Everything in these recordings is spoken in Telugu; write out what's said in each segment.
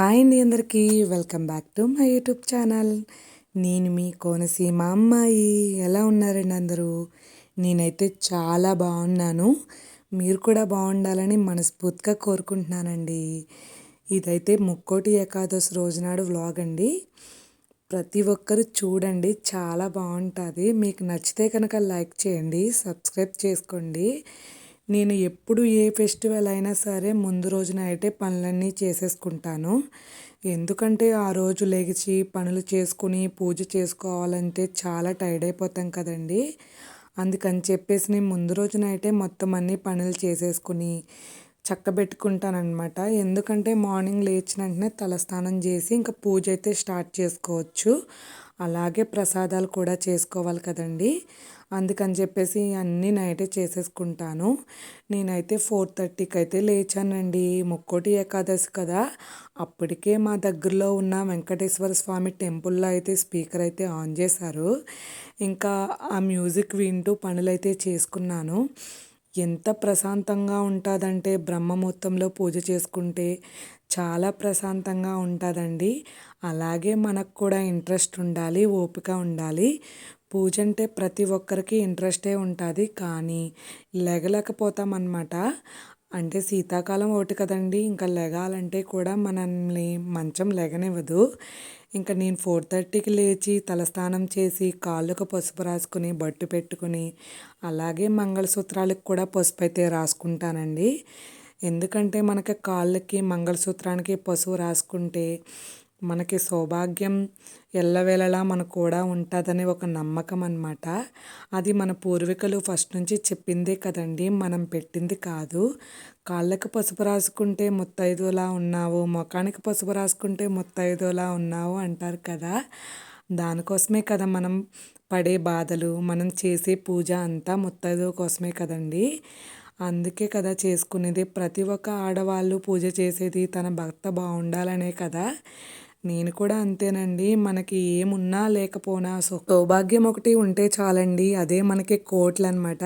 హాయ్ అండి అందరికీ welcome back to my YouTube channel. నేను మీ కోనసీమ అమ్మాయి. ఎలా ఉన్నారండి అందరూ? నేనైతే చాలా బాగున్నాను. మీరు కూడా బాగుండాలని మనస్ఫూర్తిగా కోరుకుంటున్నానండి. ఇదైతే ముక్కోటి ఏకాదశి రోజునాడు వ్లాగ్ అండి. ప్రతి ఒక్కరు చూడండి, చాలా బాగుంటుంది. మీకు నచ్చితే కనుక లైక్ చేయండి, సబ్స్క్రైబ్ చేసుకోండి. నేను ఎప్పుడు ఏ ఫెస్టివల్ అయినా సరే ముందు రోజున అయితే పనులన్నీ చేసేసుకుంటాను. ఎందుకంటే ఆ రోజు లెగిచి పనులు చేసుకుని పూజ చేసుకోవాలంటే చాలా టైర్డ్ అయిపోతాం కదండి. అందుకని చెప్పేసి నేను ముందు రోజున అయితే మొత్తం అన్ని పనులు చేసేసుకుని చక్కబెట్టుకుంటానన్నమాట. ఎందుకంటే మార్నింగ్ లేచిన వెంటనే తలస్నానం చేసి ఇంకా పూజ అయితే స్టార్ట్ చేసుకోవచ్చు. అలాగే ప్రసాదాలు కూడా చేసుకోవాలి కదండి. అందుకని చెప్పేసి అన్నీ నైటే చేసేసుకుంటాను. నేనైతే 4:30కి అయితే లేచానండి. ముక్కోటి ఏకాదశి కదా, అప్పటికే మా దగ్గరలో ఉన్న వెంకటేశ్వర స్వామి టెంపుల్లో అయితే స్పీకర్ అయితే ఆన్ చేశారు. ఇంకా ఆ మ్యూజిక్ వింటూ పనులైతే చేసుకున్నాను. ఎంత ప్రశాంతంగా ఉంటుందంటే బ్రహ్మముహూర్తంలో పూజ చేసుకుంటే చాలా ప్రశాంతంగా ఉంటుందండి. అలాగే మనకు కూడా ఇంట్రెస్ట్ ఉండాలి, ఓపిక ఉండాలి. పూజ అంటే ప్రతి ఒక్కరికి ఇంట్రెస్టే ఉంటుంది, కానీ లెగలేకపోతామన్నమాట. అంటే శీతాకాలం ఒకటి కదండి, ఇంకా లెగాలంటే కూడా మనల్ని మంచం లెగనివ్వదు. ఇంకా నేను 4:30కి లేచి తలస్నానం చేసి కాళ్ళకు పసుపు రాసుకుని బొట్టు పెట్టుకుని అలాగే మంగళసూత్రాలకు కూడా పసుపు అయితే రాసుకుంటానండి. ఎందుకంటే మనకి కాళ్ళకి మంగళసూత్రానికి పసుపు రాసుకుంటే మనకి సౌభాగ్యం ఎల్లవేళలా మనకు కూడా ఉంటుందని ఒక నమ్మకం అన్నమాట. అది మన పూర్వీకులు ఫస్ట్ నుంచి చెప్పిందే కదండి, మనం పెట్టింది కాదు. కాళ్ళకి పసుపు రాసుకుంటే ముత్తైదులా ఉన్నావు, ముఖానికి పసుపు రాసుకుంటే ముత్తైదులా ఉన్నావు అంటారు కదా. దానికోసమే కదా మనం పడే బాధలు, మనం చేసే పూజ అంతా ముత్తైదువ కోసమే కదండి. అందుకే కదా చేసుకునేది. ప్రతి ఒక్క ఆడవాళ్ళు పూజ చేసేది తన భర్త బాగుండాలనే కదా. నేను కూడా అంతేనండి. మనకి ఏమున్నా లేకపోయినా సౌభాగ్యం ఒకటి ఉంటే చాలండి, అదే మనకి కోట్లు అనమాట.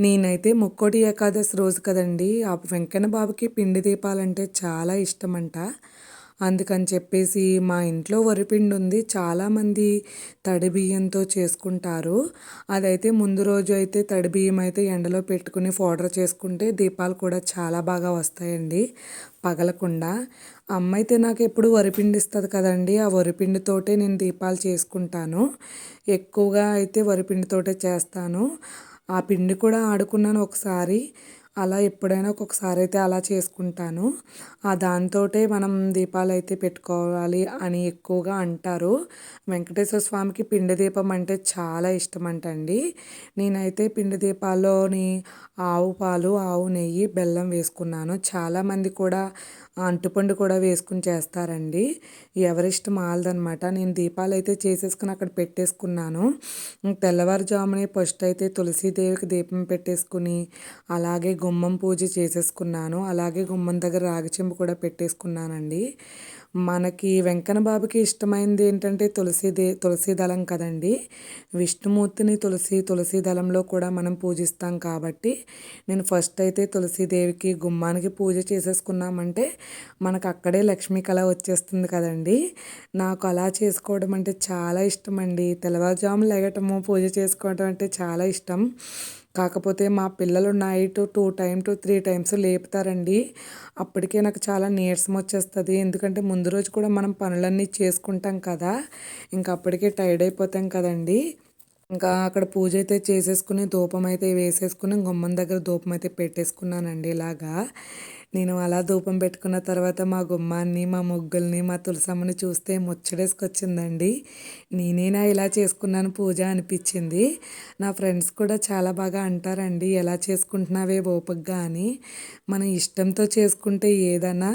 నేనైతే ముక్కోటి ఏకాదశి రోజు కదండి, ఆ వెంకన్న బాబుకి పిండి దీపాలంటే చాలా ఇష్టమంట. అందుకని చెప్పేసి మా ఇంట్లో వరిపిండి ఉంది. చాలామంది తడి బియ్యంతో చేసుకుంటారు. అదైతే ముందు రోజు అయితే తడి బియ్యం అయితే ఎండలో పెట్టుకుని పౌడర్ చేసుకుంటే దీపాలు కూడా చాలా బాగా వస్తాయండి, పగలకుండా. అమ్మ అయితే నాకు ఎప్పుడు వరిపిండి ఇస్తుంది కదండి, ఆ వరిపిండితోటే నేను దీపాలు చేసుకుంటాను. ఎక్కువగా అయితే వరిపిండితోటే చేస్తాను. ఆ పిండి కూడా ఆడుకున్నాను ఒకసారి. అలా ఎప్పుడైనా ఒక్కొక్కసారి అయితే అలా చేసుకుంటాను. దాంతోటే మనం దీపాలు అయితే పెట్టుకోవాలి అని ఎక్కువగా అంటారు. వెంకటేశ్వర స్వామికి పిండి దీపం అంటే చాలా ఇష్టమంట అండి. నేనైతే పిండి దీపాల్లోని ఆవు పాలు, ఆవు నెయ్యి, బెల్లం వేసుకున్నాను. చాలామంది కూడా అంటుపండు కూడా వేసుకుని చేస్తారండి. ఎవరిష్టం వాళ్ళదనమాట. నేను దీపాలు అయితే చేసేసుకుని అక్కడ పెట్టేసుకున్నాను. తెల్లవారుజామునే ఫస్ట్ అయితే తులసీదేవికి దీపం పెట్టేసుకుని అలాగే గుమ్మం పూజ చేసేసుకున్నాను. అలాగే గుమ్మం దగ్గర రాగి చెంబు కూడా పెట్టేసుకున్నానండి. మనకి వెంకన్న బాబుకి ఇష్టమైనది ఏంటంటే తులసి దళం కదండి. విష్ణుమూర్తిని తులసి దళంలో కూడా మనం పూజిస్తాం కాబట్టి నేను ఫస్ట్ అయితే తులసీదేవికి గుమ్మానికి పూజ చేసేసుకున్నామంటే మనకు అక్కడే లక్ష్మీ కళ వచ్చేస్తుంది కదండి. నాకు అలా చేసుకోవడం అంటే చాలా ఇష్టం అండి. తెల్లవారుజామున లెగటము పూజ చేసుకోవడం అంటే చాలా ఇష్టం. కాకపోతే మా పిల్లలు నైట్ 2 to 3 times లేపుతారండి. అప్పటికే నాకు చాలా నీరసం వచ్చేస్తుంది. ఎందుకంటే ముందు రోజు కూడా మనం పనులన్నీ చేసుకుంటాం కదా, ఇంకా అప్పటికే టైర్డ్ అయిపోతాం కదండి. ఇంకా అక్కడ పూజ అయితే చేసేసుకుని ధూపం అయితే వేసేసుకుని గుమ్మం దగ్గర ధూపం అయితే పెట్టేసుకున్నానండి. ఇలాగా నేను అలా ధూపం పెట్టుకున్న తర్వాత మా గుమ్మాన్ని, మా ముగ్గుల్ని, మా తులసమ్మని చూస్తే ముచ్చటేసుకొచ్చిందండి. నేనేనా ఇలా చేసుకున్నాను పూజ అనిపించింది. నా ఫ్రెండ్స్ కూడా చాలా బాగా అంటారండి, ఎలా చేసుకుంటున్నావే ఓపికగా అని. మనం ఇష్టంతో చేసుకుంటే ఏదైనా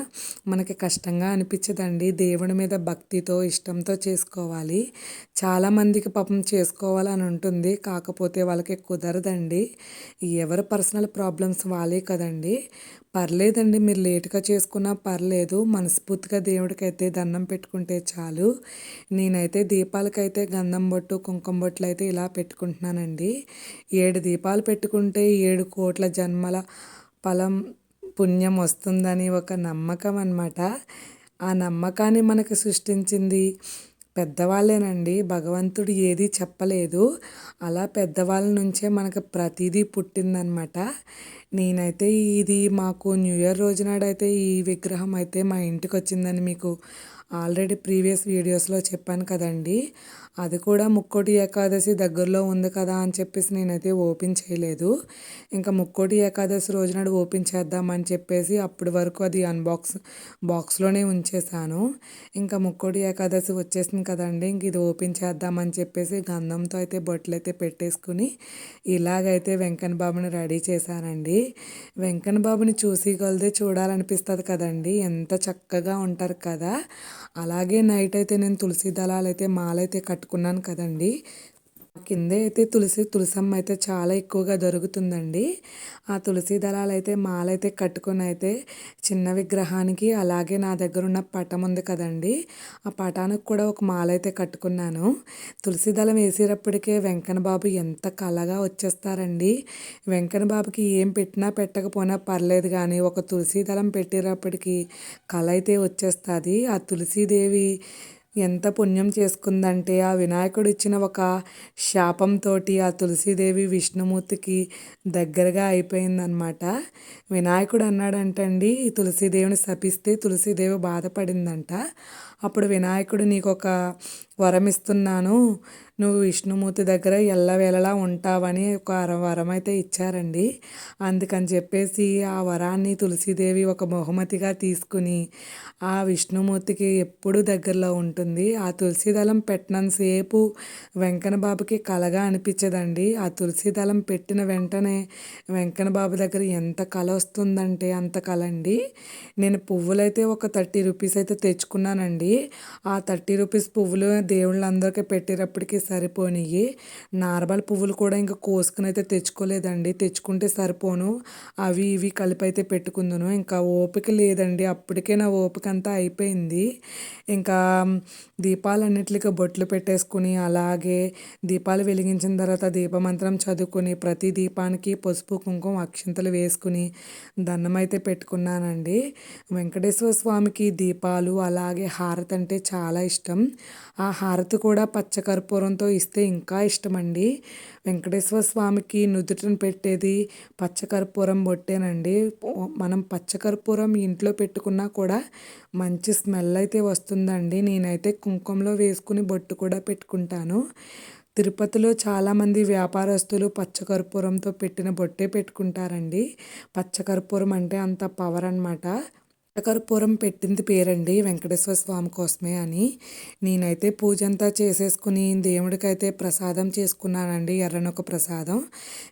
మనకి కష్టంగా అనిపించదండి. దేవుడి మీద భక్తితో ఇష్టంతో చేసుకోవాలి. చాలామందికి పాపం చేసుకోవాలని ఉంటుంది, కాకపోతే వాళ్ళకి కుదరదండి. ఎవరి పర్సనల్ ప్రాబ్లమ్స్ వాళ్ళే కదండి. పర్లేదండి, మీరు లేటుగా చేసుకున్నా పర్లేదు. మనస్ఫూర్తిగా దేవుడికి అయితే దండం పెట్టుకుంటే చాలు. నేనైతే దీపాలకైతే గంధం బొట్టు, కుంకుమ బొట్లు అయితే ఇలా పెట్టుకుంటున్నానండి. 7 దీపాలు పెట్టుకుంటే 7 కోట్ల జన్మల ఫలం పుణ్యం వస్తుందని ఒక నమ్మకం అన్నమాట. ఆ నమ్మకాన్ని మనకు సృష్టించింది పెద్దవాళ్ళేనండి. భగవంతుడు ఏది చెప్పలేదు. అలా పెద్దవాళ్ళ నుంచే మనకు ప్రతీదీ పుట్టిందనమాట. నేనైతే ఇది మాకు న్యూ ఇయర్ రోజునాడైతే ఈ విగ్రహం అయితే మా ఇంటికొచ్చిందని మీకు ఆల్రెడీ ప్రీవియస్ వీడియోస్‌లో చెప్పాను కదండీ! అది కూడా ముక్కోటి ఏకాదశి దగ్గరలో ఉంది కదా అని చెప్పేసి నేనైతే ఓపెన్ చేయలేదు. ఇంకా ముక్కోటి ఏకాదశి రోజు నాడు ఓపెన్ చేద్దామని చెప్పేసి అప్పటి వరకు అది బాక్స్‌లోనే ఉంచేసాను. ఇంకా ముక్కోటి ఏకాదశి వచ్చేసింది కదండీ! ఇంక ఇది ఓపెన్ చేద్దామని చెప్పేసి గంధంతో అయితే బొట్లయితే పెట్టేసుకుని ఇలాగైతే వెంకన్న బాబుని రెడీ చేశానండి. వెంకన్న బాబుని చూసి కొలది చూడాలనిపిస్తది కదండీ! ఎంత చక్కగా ఉంటారు కదా! అలాగే నైట్ అయితే నేను తులసి దళాలైతే మాలైతే కట్టుకున్నాను కదండీ! కిందే అయితే తులసమ్మ అయితే చాలా ఎక్కువగా దొరుకుతుందండి. ఆ తులసి దళాలైతే మాలైతే కట్టుకొనైతే చిన్న విగ్రహానికి అలాగే నా దగ్గరున్న పటం ఉంది కదండీ! ఆ పటానికి కూడా ఒక మాలైతే కట్టుకున్నాను. తులసి దళం వేసేటప్పటికే వెంకన్న బాబు ఎంత కళగా వచ్చేస్తారండి. వెంకన్న బాబుకి ఏం పెట్టినా పెట్టకపోయినా పర్లేదు గానీ ఒక తులసి దళం పెట్టేటప్పటికి కళ అయితే వచ్చేస్తది. ఆ తులసీదేవి ఎంత పుణ్యం చేసుకుందంటే ఆ వినాయకుడు ఇచ్చిన ఒక శాపంతోటి ఆ తులసీదేవి విష్ణుమూర్తికి దగ్గరగా అయిపోయిందనమాట. వినాయకుడు అన్నాడంటండి ఈ తులసీదేవిని శపిస్తే తులసీదేవి బాధపడిందంట. అప్పుడు వినాయకుడు నీకొక వరం ఇస్తున్నాను. నువ్వు విష్ణుమూర్తి దగ్గర ఎల్లవేళలా ఉంటావని ఒక వరం అయితే ఇచ్చారండి. అందుకని చెప్పేసి ఆ వరాన్ని తులసీదేవి ఒక బహుమతిగా తీసుకుని ఆ విష్ణుమూర్తికి ఎప్పుడూ దగ్గరలో ఉంటుంది. ఆ తులసి దళం పెట్టినంత సేపు వెంకన్న బాబుకి కళగా అనిపించదండి. ఆ తులసి దళం పెట్టిన వెంటనే వెంకన్న బాబు దగ్గర ఎంత కళ వస్తుందంటే అంత కళ అండి. నేను పువ్వులైతే ఒక 30 రూపీస్ అయితే తెచ్చుకున్నానండి. ఆ 30 రూపీస్ పువ్వులు దేవుళ్ళందరికీ పెట్టేటప్పటికి సరిపోనియి. నార్మల్ పువ్వులు కూడా ఇంక కోసుకుని అయితే తెచ్చుకోలేదండి. తెచ్చుకుంటే సరిపోను. అవి ఇవి కలిపి అయితే పెట్టుకుందును. ఇంకా ఓపిక లేదండి. అప్పటికే నా ఓపిక అంతా అయిపోయింది. ఇంకా దీపాలన్నిట్లికి బొట్లు పెట్టేసుకుని అలాగే దీపాలు వెలిగించిన తర్వాత దీపమంత్రం చదువుకొని ప్రతి దీపానికి పసుపు, కుంకుమ, అక్షింతలు వేసుకుని దండమైతే పెట్టుకున్నానండి. వెంకటేశ్వర స్వామికి దీపాలు అలాగే హారతి అంటే చాలా ఇష్టం. ఆ హారతి కూడా పచ్చకర్పూరంతో ఇస్తే ఇంకా ఇష్టమండి. వెంకటేశ్వర స్వామికి నుదుటిన పెట్టేది పచ్చకర్పూరం బొట్టేనండి. మనం పచ్చకర్పూరం ఇంట్లో పెట్టుకున్నా కూడా మంచి స్మెల్ అయితే వస్తుందండి. నేనైతే కుంకుమలో వేసుకుని బొట్టు కూడా పెట్టుకుంటాను. తిరుపతిలో చాలామంది వ్యాపారస్తులు పచ్చకర్పూరంతో పెట్టిన బొట్టే పెట్టుకుంటారండి. పచ్చకర్పూరం అంటే అంత పవర్ అనమాట. కర్పూరం పెట్టింది పేరండి వెంకటేశ్వర స్వామి కోసమే అని. నేనైతే పూజ అంతా చేసేసుకుని దేవుడికైతే ప్రసాదం చేసుకున్నానండి. ఎర్రనొక ప్రసాదం.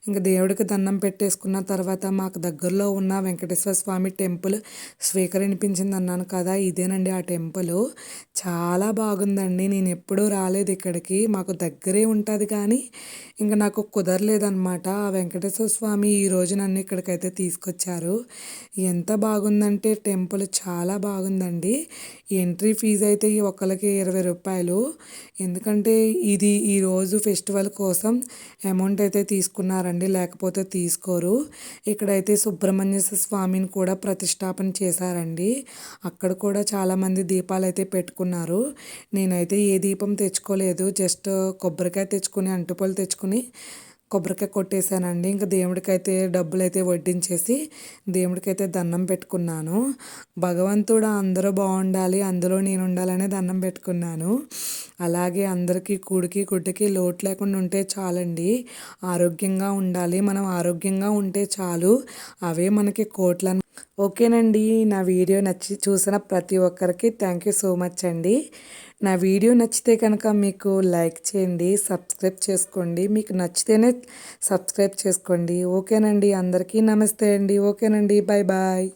ఇంక దేవుడికి దండం పెట్టేసుకున్న తర్వాత మాకు దగ్గరలో ఉన్న వెంకటేశ్వర స్వామి టెంపుల్ స్వీకరింపించింది అన్నాను కదా! ఇదేనండి ఆ టెంపుల్. చాలా బాగుందండి. నేను ఎప్పుడూ రాలేదు ఇక్కడికి. మాకు దగ్గరే ఉంటుంది కానీ ఇంక నాకు కుదరలేదనమాట. ఆ వెంకటేశ్వర స్వామి ఈరోజు నన్ను ఇక్కడికైతే తీసుకొచ్చారు. ఎంత బాగుందంటే టెంపుల్ చాలా బాగుందండి. ఎంట్రీ ఫీజు అయితే ఒకళ్ళకి 20 రూపాయలు. ఎందుకంటే ఇది ఈరోజు ఫెస్టివల్ కోసం అమౌంట్ అయితే తీసుకున్నారండి. లేకపోతే తీసుకోరు. ఇక్కడైతే సుబ్రహ్మణ్యేశ్వర స్వామిని కూడా ప్రతిష్టాపన చేశారండి. అక్కడ కూడా చాలామంది దీపాలు అయితే పెట్టుకున్నారు. నేనైతే ఏ దీపం తెచ్చుకోలేదు. జస్ట్ కొబ్బరికాయ తెచ్చుకుని అంటుపళ్ళు తెచ్చుకుని కొబ్బరికాయ కొట్టేశానండి. ఇంకా దేవుడికైతే డబ్బులైతే వడ్డించేసి దేవుడికైతే దండం పెట్టుకున్నాను. భగవంతుడు అందరూ బాగుండాలి, అందులో నేను ఉండాలనే దండం పెట్టుకున్నాను. అలాగే అందరికీ కూడికి గుడ్డకి లోటు లేకుండా ఉంటే చాలండి. ఆరోగ్యంగా ఉండాలి. మనం ఆరోగ్యంగా ఉంటే చాలు. అవే మనకి కోట్లను ఓకేనండి. నా వీడియో చూసిన ప్రతి ఒక్కరికి థ్యాంక్ యూ సో మచ్ అండి. నా వీడియో నచ్చితే కనుక మీకు లైక్ చేయండి, సబ్స్క్రైబ్ చేసుకోండి. మీకు నచ్చితేనే సబ్స్క్రైబ్ చేసుకోండి. ఓకేనండి. అందరికీ నమస్తే అండి. ఓకేనండి. Bye bye.